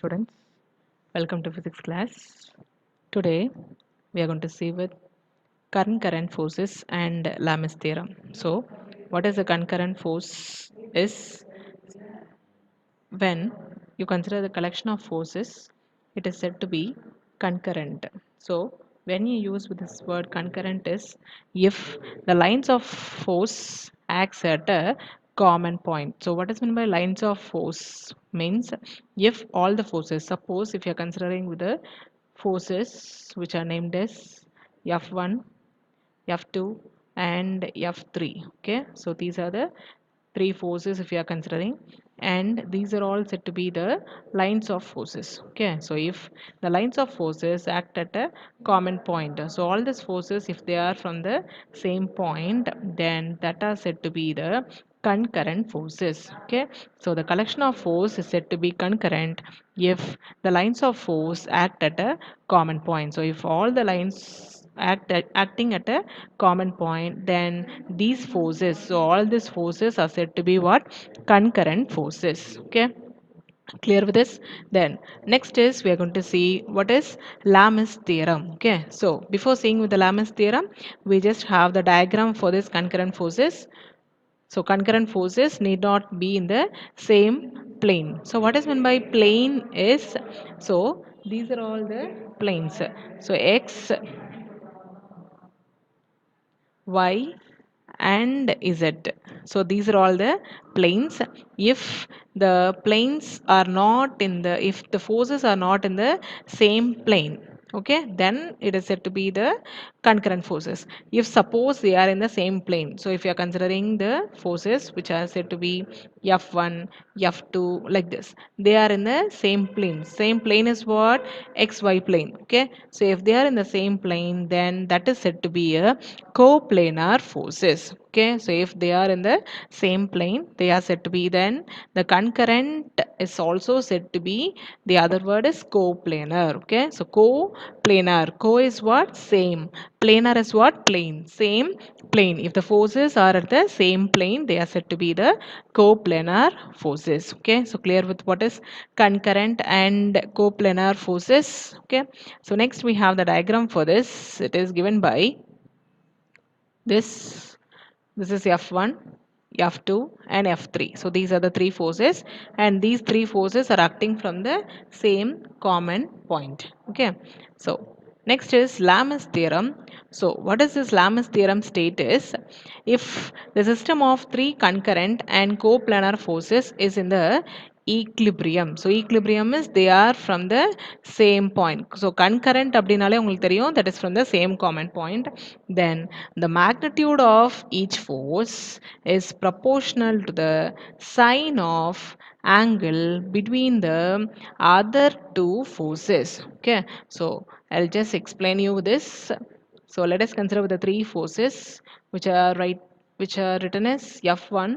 students, welcome to physics class. Today we are going to see with concurrent forces and Lamis theorem. So what is a concurrent force is when you consider the collection of forces, it is said to be concurrent. So when you use with this word concurrent is if the lines of force acts at a common point. So what is meant by lines of force means if all the forces, suppose if you are considering with the forces which are named as F1, F2 and F3. Okay, so these are the three forces if you are considering, and these are all said to be the lines of forces. Okay, so if the lines of forces act at a common point, so all these forces if they are from the same point, then that are said to be the concurrent forces. Okay, so the collection of force is said to be concurrent if the lines of force act at a common point. So if all the lines acting at a common point, then these forces, so all these forces are said to be what? Concurrent forces. Okay, clear with this? Then next is we are going to see what is Lamis theorem. Okay, so before seeing with the Lamis theorem, we just have the diagram for this concurrent forces. So concurrent forces need not be in the same plane. So what is meant by plane is, so these are all the planes. So x, y and z. So these are all the planes. If the planes are not in the, if the forces are not in the same plane, okay, then it is said to be the concurrent forces. If suppose they are in the same plane, so if you are considering the forces which are said to be F1, F2, like this, they are in the same plane. Same plane is what? XY plane. Okay, so if they are in the same plane, then that is said to be a coplanar forces. Okay, so if they are in the same plane, they are said to be, then the concurrent is also said to be, the other word is coplanar. Okay, so coplanar, co is what? Same. Planar is what? Plane. Same plane. If the forces are at the same plane, they are said to be the coplanar forces. Okay, so clear with what is concurrent and coplanar forces. Okay, so next we have the diagram for this. It is given by this. This is F1, F2 and F3. So these are the three forces, and these three forces are acting from the same common point. Okay, so next is Lamis theorem. So what does this Lamis theorem state is, if the system of three concurrent and coplanar forces is in the equilibrium. So equilibrium is they are from the same point. So concurrent அப்படினாலே உங்களுக்கு தெரியும், that is from the same common point. Then the magnitude of each force is proportional to the sine of angle between the other two forces. Okay, so I'll just explain you this. So let us consider the three forces which are written as F1,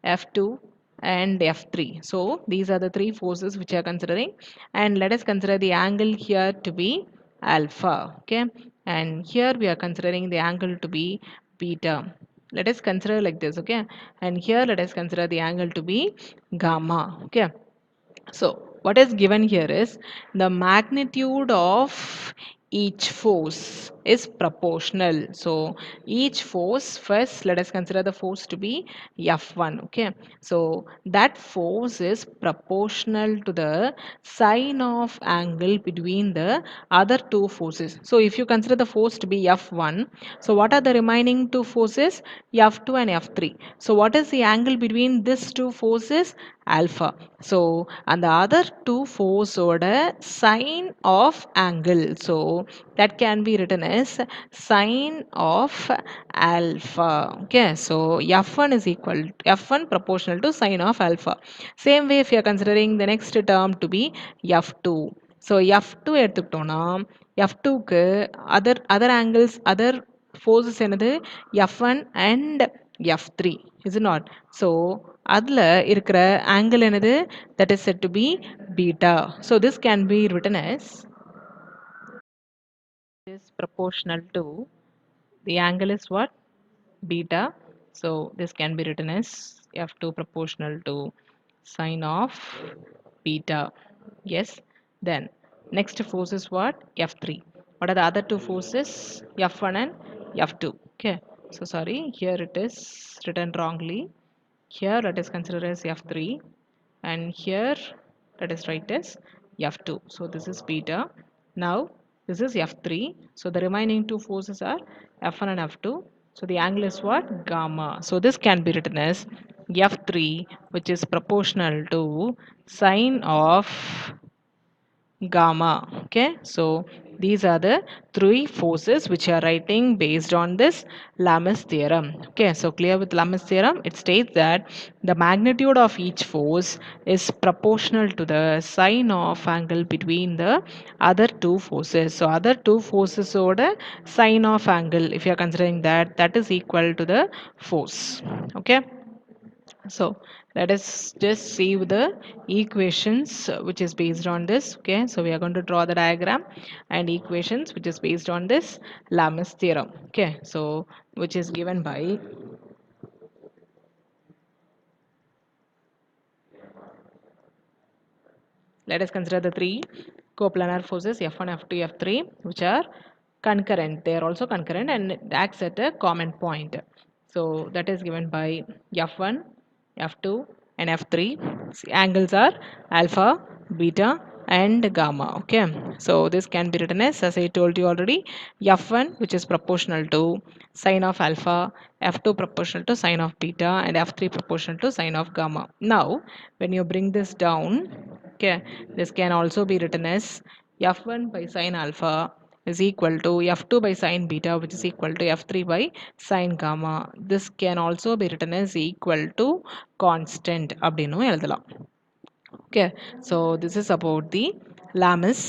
F2 and F3. So these are the three forces which are considering, and let us consider the angle here to be alpha. Okay, and here we are considering the angle to be beta. Let us consider like this. Okay, and here let us consider the angle to be gamma. Okay, so what is given here is the magnitude of each force is proportional. So each force, first let us consider the force to be F1. Okay, so that force is proportional to the sine of angle between the other two forces. So if you consider the force to be F1, so what are the remaining two forces? F2 and F3. So what is the angle between these two forces? Alpha. So and the other two force ஓட sine of angle, so that can be written as sine of alpha. Okay, so F1 is equal to F1 proportional to sine of alpha. Same way if you are considering the next term to be F2. So F2 எடுத்துக்கிட்டோம்னா F2க்கு other angles, other forces என்னது? F1 and F3, is it not? So அதில் இருக்கிற angle என்னது? That is said to be beta. So this can be written as is proportional to, the angle is what? Beta. So this can be written as F2 proportional to sine of beta. Yes. Then next force is what? F3. What are the other two forces? F1 and F2. Okay. So sorry, here it is written wrongly. Here let us consider as F3 and here let us write as F2. So this is beta. Now this is F3. So the remaining two forces are F1 and F2. So the angle is what? Gamma. So this can be written as F3, which is proportional to sine of gamma. Okay, so these are the three forces which are writing based on this Lamis theorem. Okay, so clear with Lamis theorem, it states that the magnitude of each force is proportional to the sine of angle between the other two forces. So other two forces order sine of angle, if you are considering that, that is equal to the force. Okay, so let us just see the equations which is based on this. Okay, so we are going to draw the diagram and equations which is based on this Lamis theorem. Okay, so which is given by, let us consider the three coplanar forces F1, F2, F3 which are concurrent. They are also concurrent and it acts at a common point. So that is given by F1, F2 and F3. Angles are alpha, beta and gamma. Okay, so this can be written as I told you already, F1 which is proportional to sine of alpha, F2 proportional to sine of beta and F3 proportional to sine of gamma. Now when you bring this down, okay, this can also be written as F1 by sine alpha is equal to F2 by sine beta, which is equal to F3 by sine gamma. This can also be written as equal to constant அப்படின்னும் எழுதலாம். Okay, so this is about the Lamis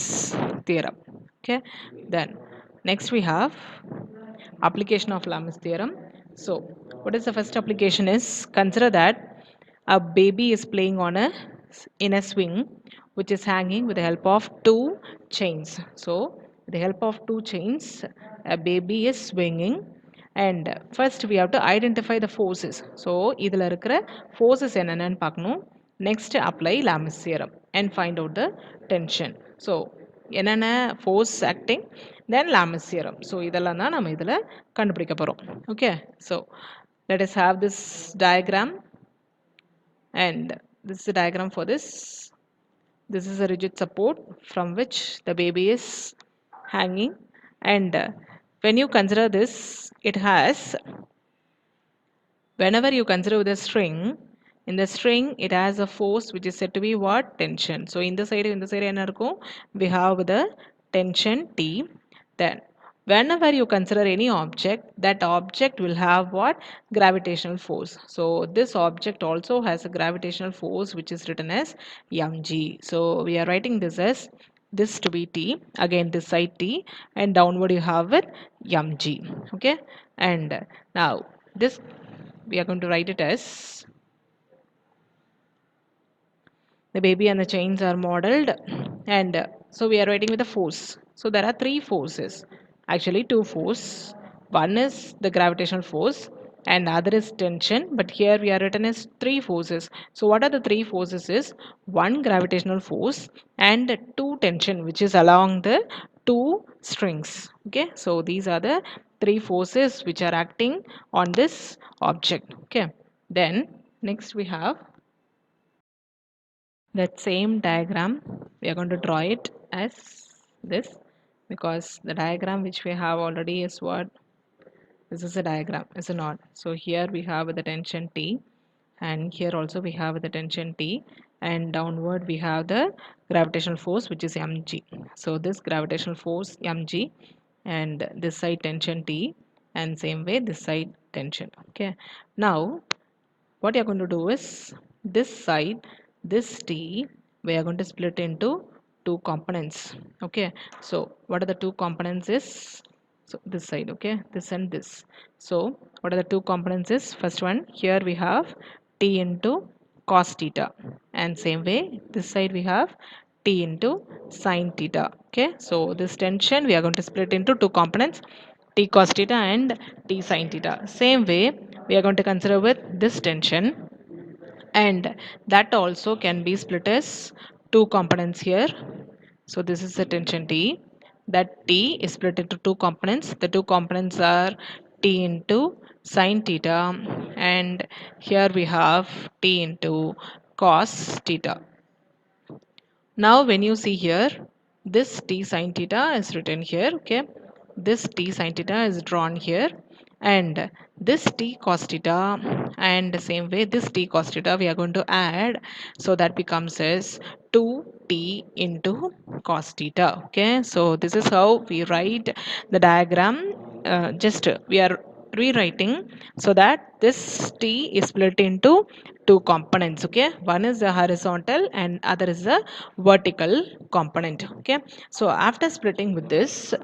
theorem. Okay, then next we have application of Lamis theorem. So what is the first application is, consider that a baby is playing on a in a swing which is hanging with the help of two chains. So with the help of two chains a baby is swinging, and first we have to identify the forces. So இதில் இருக்கிற forces என்னென்னு பார்க்கணும். Next apply Lamis theorem and find out the tension. So என்னென்ன force acting, then Lamis theorem. So இதெல்லாம் தான் நம்ம இதில் கண்டுபிடிக்க போகிறோம். Okay, so let us have this diagram, and this is a diagram for this. This is a rigid support from which the baby is hanging, and when you consider this, it has, whenever you consider the string, in the string it has a force which is said to be what? Tension. So in the side என்ன இருக்கும்? We have the tension T. Then whenever you consider any object, that object will have what? Gravitational force. So this object also has a gravitational force which is written as mg. So we are writing this as this to be T, again this side T, and downward you have it mg. Okay, and now this we are going to write it as the baby and the chains are modeled, and so we are writing with the force. So there are three forces, actually two force. One is the gravitational force and other is tension, but here we are written as three forces. So what are the three forces is, one gravitational force and two tension which is along the two strings. Okay, so these are the three forces which are acting on this object. Okay, then next we have that same diagram. We are going to draw it as this, because the diagram which we have already is what? This is a diagram, is it not? So here we have the tension T, and here also we have the tension T, and downward we have the gravitational force which is mg. So this gravitational force mg, and this side tension T, and same way this side tension. Okay, now what you're going to do is, this side, this T, we are going to split into two components. Okay, so what are the two components is, so this side, okay, this and this. So what are the two components is, first one, here we have T into cos theta, and same way this side we have T into sin theta. Okay, so this tension we are going to split into two components, T cos theta and T sin theta. Same way we are going to consider with this tension, and that also can be split as two components here. So this is the tension T. That T is split into two components. The two components are T into sine theta, and here we have T into cos theta. Now when you see here, this t sine theta is written here, okay? This t sine theta is drawn here, and this t cos theta, and the same way this t cos theta we are going to add, so that becomes as 2t into cos theta, okay? So this is how we write the diagram. Just we are rewriting so that this t is split into two components, okay? One is the horizontal and other is the vertical component, okay? So after splitting with this,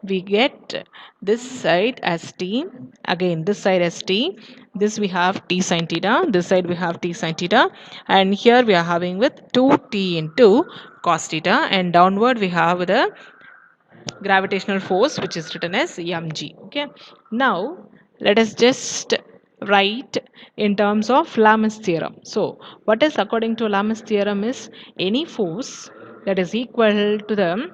we get this side as t, again this side as t, this we have t sine theta, this side we have t sine theta, and here we are having with 2t into cos theta, and downward we have the gravitational force which is written as mg, okay? Now let us just write in terms of Lamis theorem. So what is according to Lamis theorem is any force that is equal to the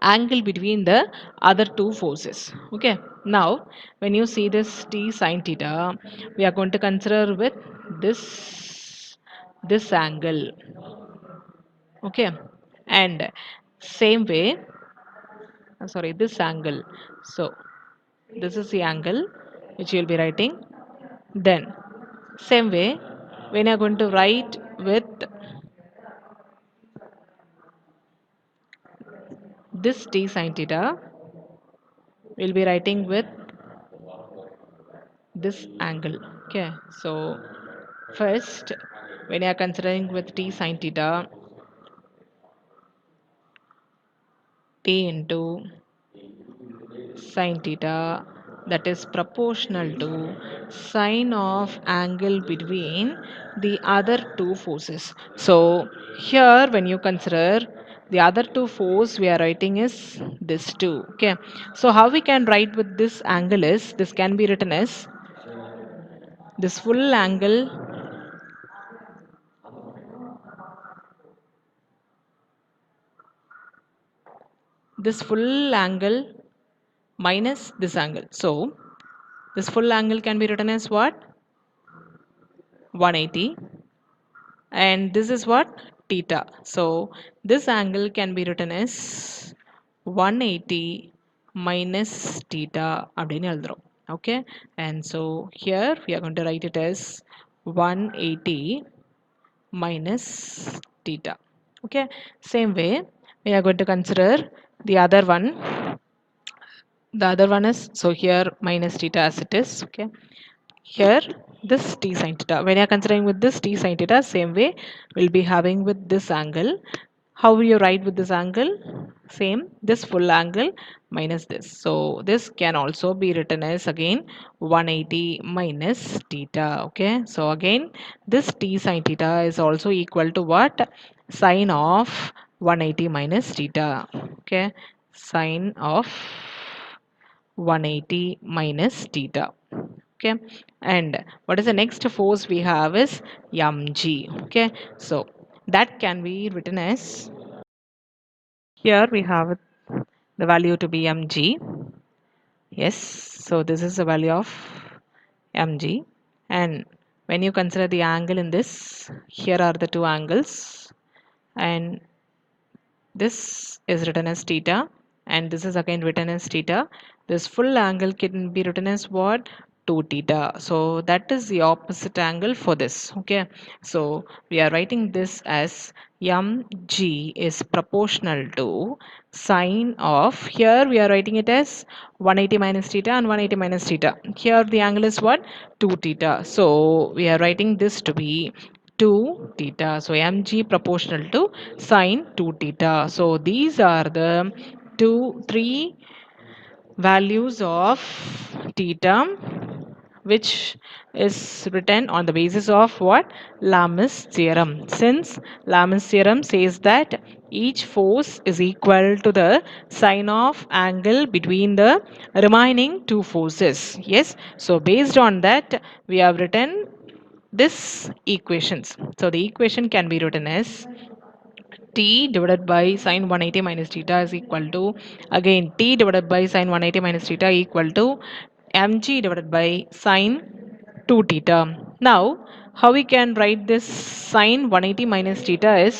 angle between the other two forces, okay? Now when you see this t sine theta, we are going to consider with this angle, okay? And same way, sorry, this angle. So this is the angle which you will be writing. Then same way, when you are going to write with this t sine theta, we'll be writing with this angle, okay? So first, when you are considering with t sine theta, t into sine theta, that is proportional to sine of angle between the other two forces. So here when you consider the other two force, we are writing is this two, okay? So how we can write with this angle is, this can be written as this full angle, this full angle minus this angle. So this full angle can be written as what? 180, and this is what? Theta. So this angle can be written as 180 minus theta அப்படின்னு எழுதுறோம், okay? And so here we are going to write it as 180 minus theta, okay? Same way we are going to consider the other one. The other one is, so here minus theta as it is, okay? Here this t sine theta, when you are considering with this t sine theta, same way we'll be having with this angle. How will you write with this angle? Same, this full angle minus this. So this can also be written as again 180 minus theta, okay? So again this t sine theta is also equal to what? Sine of 180 minus theta, okay? Sine of 180 minus theta, okay? And what is the next force we have is mg, okay? So that can be written as, here we have the value to be mg, yes. So this is the value of mg, and when you consider the angle in this, here are the two angles, and this is written as theta, and this is again written as theta. This full angle can be written as what? 2 theta. So that is the opposite angle for this, okay? So we are writing this as mg is proportional to sine of, here we are writing it as 180 minus theta and 180 minus theta. Here the angle is what? 2 theta. So we are writing this to be 2 theta. So mg proportional to sine 2 theta. So these are the three values of theta which is written on the basis of what? Lamis theorem. Since Lamis theorem says that each force is equal to the sine of angle between the remaining two forces. Yes. So based on that, we have written this equations. So the equation can be written as t divided by sine 180 minus theta is equal to, again, t divided by sine 180 minus theta equal to mg divided by sine 2 theta. Now, how we can write this sine 180 minus theta is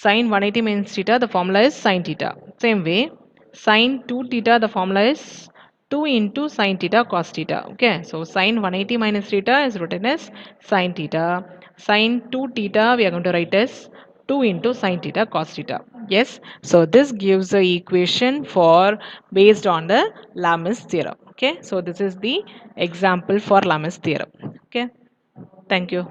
Sine 180 minus theta, the formula is sine theta. Same way, sine 2 theta, the formula is 2 into sine theta cos theta. Okay, so sine 180 minus theta is written as sine theta. Sine 2 theta, we are going to write as 2 into sine theta cos theta. Yes, so this gives the equation for based on the Lamis theorem. Okay, so this is the example for Lamis theorem. Okay, thank you.